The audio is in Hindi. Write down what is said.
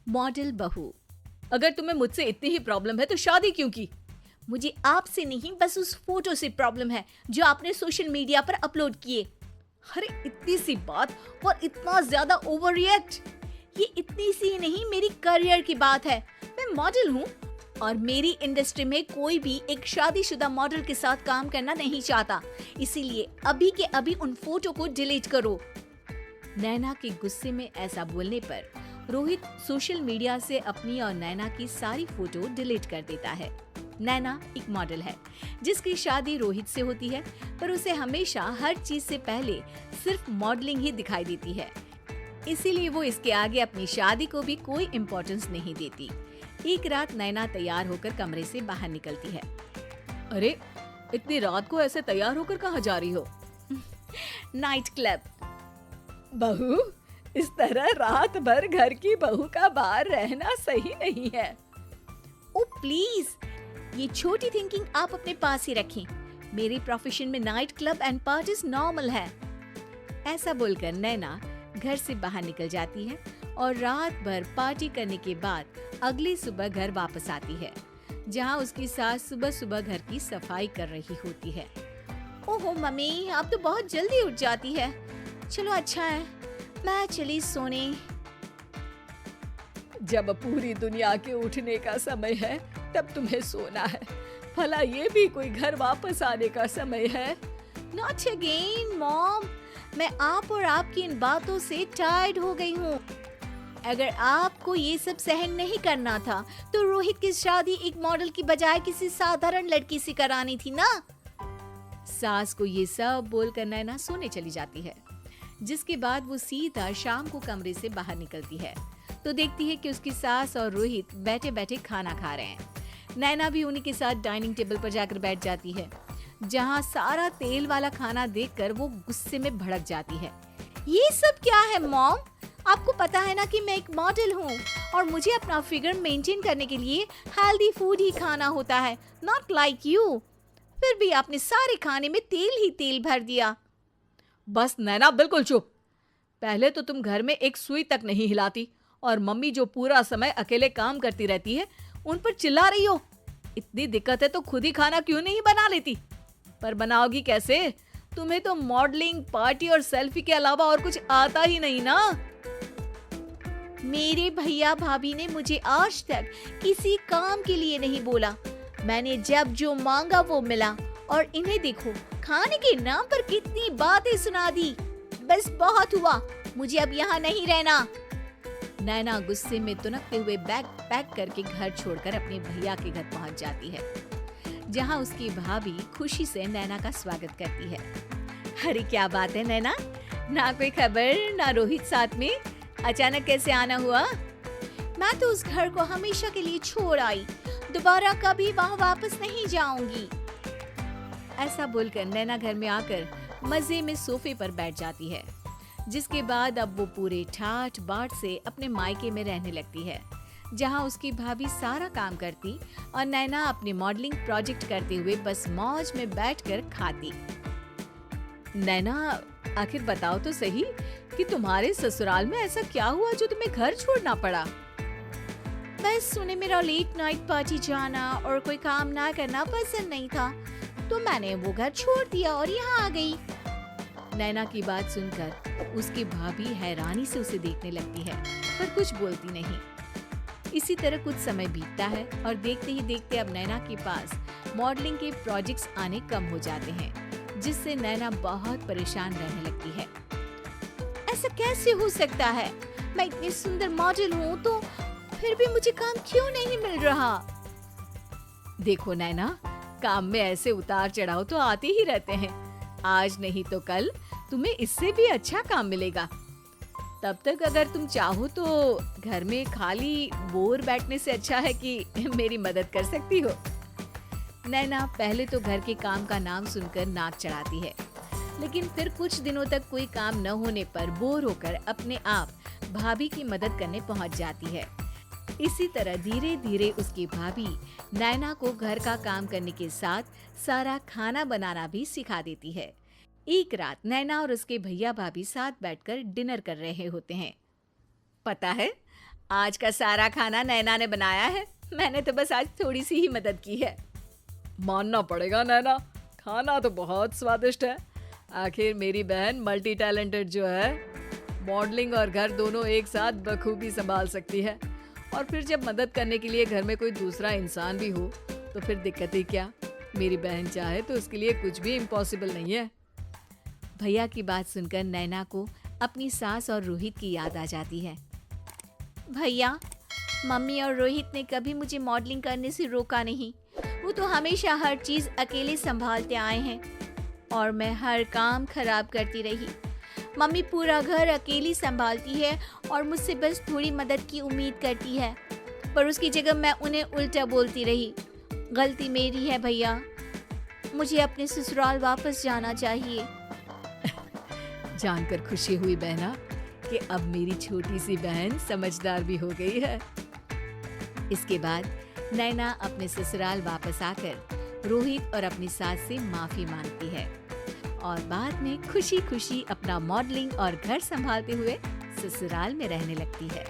मॉडल बहू। अगर तुम्हें मुझसे इतनी ही प्रॉब्लम है तो शादी क्यों की? मुझे आपसे नहीं, बस उस फोटो से प्रॉब्लम है जो आपने सोशल मीडिया पर अपलोड किए। अरे इतनी सी बात और इतना ज्यादा ओवर रिएक्ट। ये इतनी सी नहीं, मेरी करियर की बात है। मैं मॉडल हूँ और मेरी इंडस्ट्री में कोई भी एक शादीशुदा मॉडल के साथ काम करना नहीं चाहता। इसीलिए अभी के अभी उन फोटो को डिलीट करो। नैना के गुस्से में ऐसा बोलने पर रोहित सोशल मीडिया से अपनी और नैना की सारी फोटो डिलीट कर देता है। नैना एक मॉडल है जिसकी शादी रोहित से होती है, पर उसे हमेशा हर चीज से पहले सिर्फ मॉडलिंग ही दिखाई देती है। इसीलिए वो इसके आगे अपनी शादी को भी कोई इम्पोर्टेंस नहीं देती। एक रात नैना तैयार होकर कमरे से बाहर निकलती है। अरे इतनी रात को ऐसे तैयार होकर कहाँ जा रही हो? Night club. बहू, इस तरह रात भर घर की बहू का बाहर रहना सही नहीं है। ओ प्लीज, ये छोटी थिंकिंग आप अपने पास ही रखें। मेरे प्रोफेशन में night club and parties normal है। ऐसा बोलकर नैना घर से बाहर निकल जाती है और रात भर पार्टी करने के बाद अगली सुबह घर वापस आती है, जहां उसकी सास सुबह सुबह घर की सफाई कर रही होती है। ओहो मम्मी, आप तो बहुत जल्दी उठ जाती है। चलो अच्छा है, मैं चली सोने। जब पूरी दुनिया के उठने का समय है तब तुम्हें सोना है। भला ये भी कोई घर वापस आने का समय है? नॉट अगेन मॉम, मैं आप और आपकी इन बातों से टायर्ड हो गई हूँ। अगर आपको ये सब सहन नहीं करना था तो रोहित की शादी एक मॉडल की बजाय किसी साधारण लड़की से करानी थी ना। सास को ये सब बोलकर नैना सोने चली जाती है, जिसके बाद वो सीधा शाम को कमरे से बाहर निकलती है तो देखती है कि उसकी सास और रोहित बैठे बैठे खाना खा रहे हैं। नैना भी उन्हीं के साथ डाइनिंग टेबल पर जाकर बैठ जाती है, जहाँ सारा तेल वाला खाना देखकर वो गुस्से में भड़क जाती है। ये सब क्या है मॉम? आपको पता है ना कि मैं एक मॉडल हूँ और मुझे अपना फिगर मेंटेन करने के लिए हेल्दी फूड ही खाना होता है, नॉट लाइक यू। फिर भी आपने सारे खाने में तेल ही तेल भर दिया। बस नैना, बिल्कुल चुप। पहले तो तुम घर में एक सुई तक नहीं हिलाती और मम्मी जो पूरा समय अकेले काम करती रहती है उन पर चिल्ला रही हो। इतनी दिक्कत है तो खुद ही खाना क्यों नहीं बना लेती? पर बनाओगी कैसे? तुम्हें तो मॉडलिंग, पार्टी और सेल्फी के अलावा और कुछ आता ही नहीं ना। मेरे भैया भाभी ने मुझे आज तक किसी काम के लिए नहीं बोला। मैंने जब जो मांगा वो मिला और इन्हें देखो, खाने के नाम पर कितनी बातें सुना दी। बस बहुत हुआ, मुझे अब यहाँ नहीं रहना। नैना गुस्से में तुनकते हुए बैग पैक करके घर छोड़कर अपने भैया के घर पहुंच जाती है, जहां उसकी भाभी खुशी से नैना का स्वागत करती है। अरे क्या बात है नैना, ना कोई खबर ना रोहित साथ में, अचानक कैसे आना हुआ? मैं तो उस घर को हमेशा के लिए छोड़ आई, दोबारा कभी वहाँ वापस नहीं जाऊंगी। ऐसा बोलकर नैना घर में आकर मजे में सोफे पर बैठ जाती है, जिसके बाद अब वो पूरे ठाठ बाट से अपने मायके में रहने लगती है, जहां उसकी भाभी सारा काम करती और नैना अपने मॉडलिंग प्रोजेक्ट करते हुए बस मौज में बैठकर खाती। नैना, आखिर बताओ तो सही कि तुम्हारे ससुराल में ऐसा क्या हुआ जो तुम्हें घर छोड़ना पड़ा? बस उन्हें मेरा लेट नाइट पार्टी जाना और कोई काम ना करना पसंद नहीं था, तो मैंने वो घर छोड़ दिया और यहाँ आ गई। नैना की बात सुनकर उसकी भाभी हैरानी से उसे देखने लगती है, पर कुछ बोलती नहीं। इसी तरह कुछ समय बीतता है और देखते ही देखते अब नैना के पास मॉडलिंग के प्रोजेक्ट्स आने कम हो जाते हैं, जिससे नैना बहुत परेशान रहने लगती है। ऐसा कैसे हो सकता है? मैं इतनी सुंदर मॉडल हूँ तो फिर भी मुझे काम क्यों नहीं मिल रहा? देखो नैना, काम में ऐसे उतार चढ़ाव तो आते ही रहते हैं। आज नहीं तो कल तुम्हें इससे भी अच्छा काम मिलेगा। तब तक अगर तुम चाहो तो घर में खाली बोर बैठने से अच्छा है कि मेरी मदद कर सकती हो। नैना पहले तो घर के काम का नाम सुनकर नाक चढ़ाती है, लेकिन फिर कुछ दिनों तक कोई काम न होने पर बोर होकर अपने आप भाभी की मदद करने पहुंच जाती है। इसी तरह धीरे धीरे उसकी भाभी नैना को घर का काम करने के साथ सारा खाना बनाना भी सिखा देती है। एक रात नैना और उसके भैया भाभी साथ बैठकर डिनर कर रहे होते हैं। पता है, आज का सारा खाना नैना ने बनाया है, मैंने तो बस आज थोड़ी सी ही मदद की है। मानना पड़ेगा नैना, खाना तो बहुत स्वादिष्ट है। आखिर मेरी बहन मल्टी टैलेंटेड जो है, मॉडलिंग और घर दोनों एक साथ बखूबी संभाल सकती है। और फिर जब मदद करने के लिए घर में कोई दूसरा इंसान भी हो तो फिर दिक्कत ही क्या। मेरी बहन चाहे तो उसके लिए कुछ भी इम्पॉसिबल नहीं है। भैया की बात सुनकर नैना को अपनी सास और रोहित की याद आ जाती है। भैया, मम्मी और रोहित ने कभी मुझे मॉडलिंग करने से रोका नहीं। वो तो हमेशा हर चीज़ अकेले संभालते आए हैं और मैं हर काम खराब करती रही। मम्मी पूरा घर अकेली संभालती है और मुझसे बस थोड़ी मदद की उम्मीद करती है, पर उसकी जगह मैं उन्हें उल्टा बोलती रही। गलती मेरी है भैया, मुझे अपने ससुराल वापस जाना चाहिए। जानकर खुशी हुई बहना कि अब मेरी छोटी सी बहन समझदार भी हो गई है। इसके बाद नैना अपने ससुराल वापस आकर रोहित और अपनी सास से माफी मांगती है और बाद में खुशी खुशी अपना मॉडलिंग और घर संभालते हुए ससुराल में रहने लगती है।